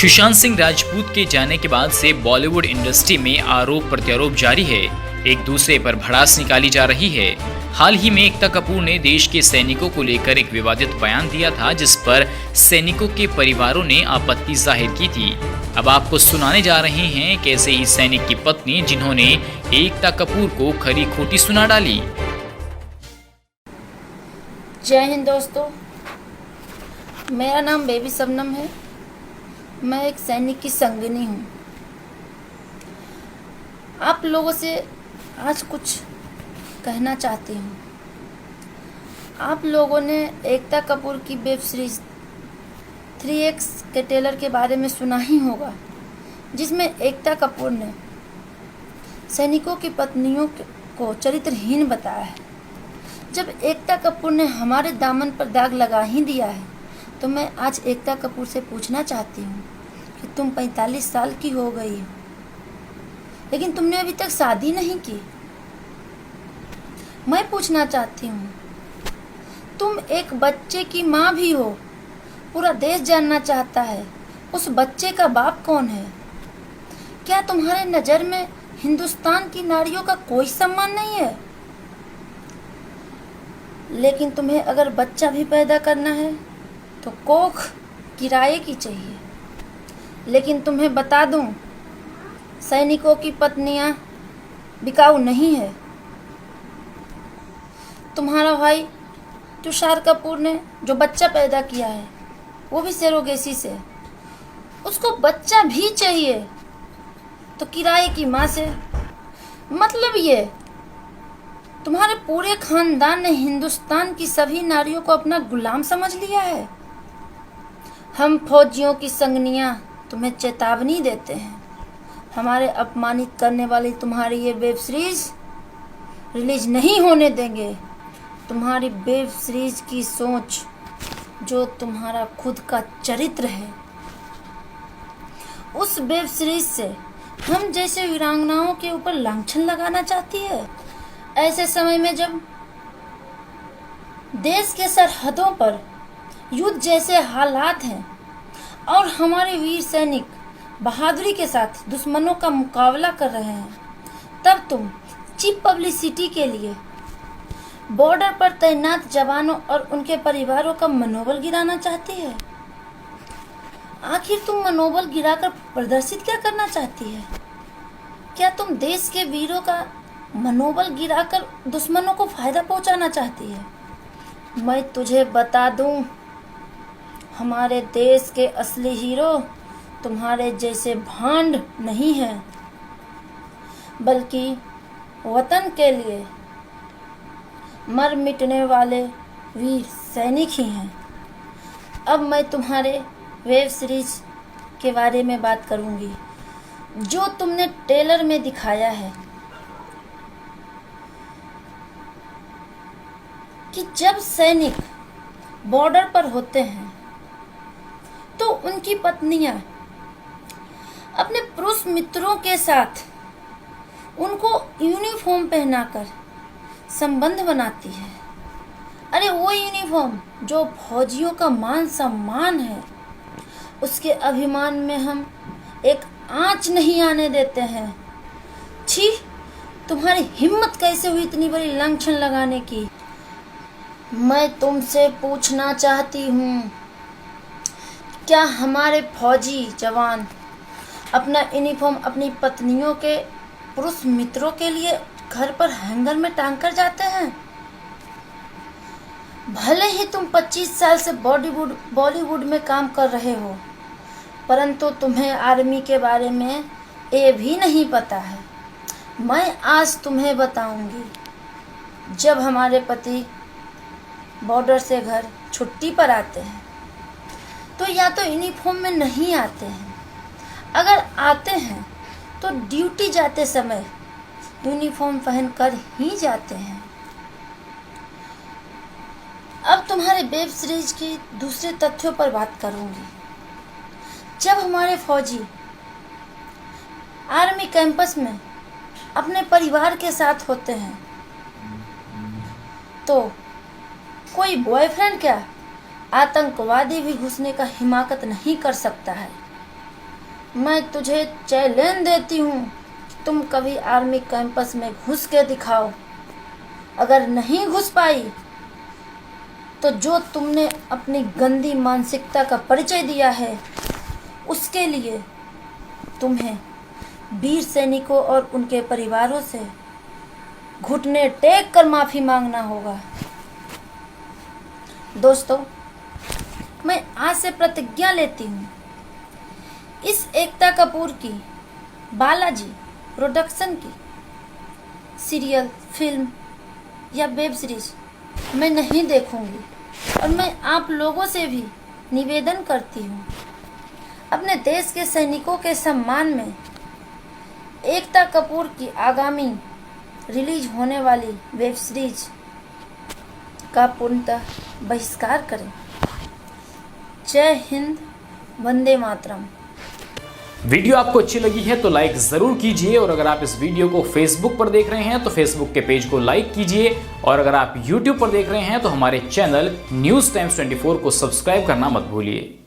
सुशांत सिंह राजपूत के जाने के बाद से बॉलीवुड इंडस्ट्री में आरोप प्रत्यारोप जारी है। एक दूसरे पर भड़ास निकाली जा रही है। हाल ही में एकता कपूर ने देश के सैनिकों को लेकर एक विवादित बयान दिया था, जिस पर सैनिकों के परिवारों ने आपत्ति जाहिर की थी। अब आपको सुनाने जा रहे हैं कैसे ही सैनिक की पत्नी जिन्होंने एकता कपूर को खरी खोटी सुना डाली। जय हिंद दोस्तों, मेरा नाम बेबी शबनम है। मैं एक सैनिक की संगिनी हूँ। आप लोगों से आज कुछ कहना चाहती हूँ। आप लोगों ने एकता कपूर की वेब सीरीज 3X के ट्रेलर के बारे में सुना ही होगा, जिसमें एकता कपूर ने सैनिकों की पत्नियों को चरित्रहीन बताया है। जब एकता कपूर ने हमारे दामन पर दाग लगा ही दिया है, तो मैं आज एकता कपूर से पूछना चाहती हूँ कि तुम 45 साल की हो गई हो, लेकिन तुमने अभी तक शादी नहीं की। मैं पूछना चाहती हूँ, तुम एक बच्चे की माँ भी हो। पूरा देश जानना चाहता है उस बच्चे का बाप कौन है। क्या तुम्हारे नज़र में हिंदुस्तान की नारियों का कोई सम्मान नहीं है? लेकिन तुम्हें अगर बच्चा भी पैदा करना है तो कोख किराए की चाहिए। लेकिन तुम्हें बता दूं, सैनिकों की पत्नियां बिकाऊ नहीं है। तुम्हारा भाई तुषार कपूर ने जो बच्चा पैदा किया है, वो भी सेरोगेसी से, उसको बच्चा भी चाहिए तो किराए की माँ से। मतलब ये तुम्हारे पूरे खानदान ने हिंदुस्तान की सभी नारियों को अपना गुलाम समझ लिया है। हम फौजियों की संगनियां तुम्हें चेतावनी देते हैं, हमारे अपमानित करने वाली तुम्हारी ये वेब सीरीज रिलीज नहीं होने देंगे। तुम्हारी वेब सीरीज की सोच जो तुम्हारा खुद का चरित्र है, उस वेब सीरीज से हम जैसे वीरांगनाओं के ऊपर लांछन लगाना चाहती है। ऐसे समय में जब देश के सरहदों पर युद्ध जैसे हालात हैं और हमारे वीर सैनिक बहादुरी के साथ दुश्मनों का मुकाबला कर रहे हैं, तब तुम चीप पब्लिसिटी के लिए बॉर्डर पर तैनात जवानों और उनके परिवारों का मनोबल गिराना चाहती है। आखिर तुम मनोबल गिराकर प्रदर्शित क्या करना चाहती है? क्या तुम देश के वीरों का मनोबल गिराकर दुश्मनों को फायदा पहुंचाना चाहती है? मैं तुझे बता दूं, हमारे देश के असली हीरो तुम्हारे जैसे भांड नहीं हैं, बल्कि वतन के लिए मर मिटने वाले वीर सैनिक ही हैं। अब मैं तुम्हारे वेब सीरीज के बारे में बात करूंगी, जो तुमने ट्रेलर में दिखाया है कि जब सैनिक बॉर्डर पर होते हैं तो उनकी पत्नियां अपने पुरुष मित्रों के साथ उनको यूनिफॉर्म पहनाकर संबंध बनाती है। अरे वो यूनिफॉर्म जो फौजियों का मान सम्मान है, उसके अभिमान में हम एक आंच नहीं आने देते हैं। छी, तुम्हारी हिम्मत कैसे हुई इतनी बड़ी लांछन लगाने की? मैं तुमसे पूछना चाहती हूँ, क्या हमारे फौजी जवान अपना यूनिफॉर्म अपनी पत्नियों के पुरुष मित्रों के लिए घर पर हैंगर में टांग कर जाते हैं? भले ही तुम 25 साल से बॉलीवुड में काम कर रहे हो, परंतु तुम्हें आर्मी के बारे में ये भी नहीं पता है। मैं आज तुम्हें बताऊंगी। जब हमारे पति बॉर्डर से घर छुट्टी पर आते हैं तो या तो यूनिफॉर्म में नहीं आते हैं, अगर आते हैं तो ड्यूटी जाते समय यूनिफॉर्म पहन कर ही जाते हैं। अब तुम्हारे वेब सीरीज की दूसरे तथ्यों पर बात करूंगी। जब हमारे फौजी आर्मी कैंपस में अपने परिवार के साथ होते हैं तो कोई बॉयफ्रेंड क्या, आतंकवादी भी घुसने का हिमाकत नहीं कर सकता है। मैं तुझे चैलेंज देती हूँ, तुम कभी आर्मी कैंपस में घुस के दिखाओ। अगर नहीं घुस पाई तो जो तुमने अपनी गंदी मानसिकता का परिचय दिया है, उसके लिए तुम्हें वीर सैनिकों और उनके परिवारों से घुटने टेक कर माफी मांगना होगा। दोस्तों, मैं आज से प्रतिज्ञा लेती हूँ, इस एकता कपूर की बालाजी प्रोडक्शन की सीरियल, फिल्म या वेब सीरीज मैं नहीं देखूंगी। और मैं आप लोगों से भी निवेदन करती हूँ, अपने देश के सैनिकों के सम्मान में एकता कपूर की आगामी रिलीज होने वाली वेब सीरीज का पूर्णतः बहिष्कार करें। जय हिंद, वंदे मातरम। वीडियो आपको अच्छी लगी है तो लाइक ज़रूर कीजिए, और अगर आप इस वीडियो को फेसबुक पर देख रहे हैं तो फेसबुक के पेज को लाइक कीजिए, और अगर आप यूट्यूब पर देख रहे हैं तो हमारे चैनल न्यूज़ टाइम्स 24 को सब्सक्राइब करना मत भूलिए।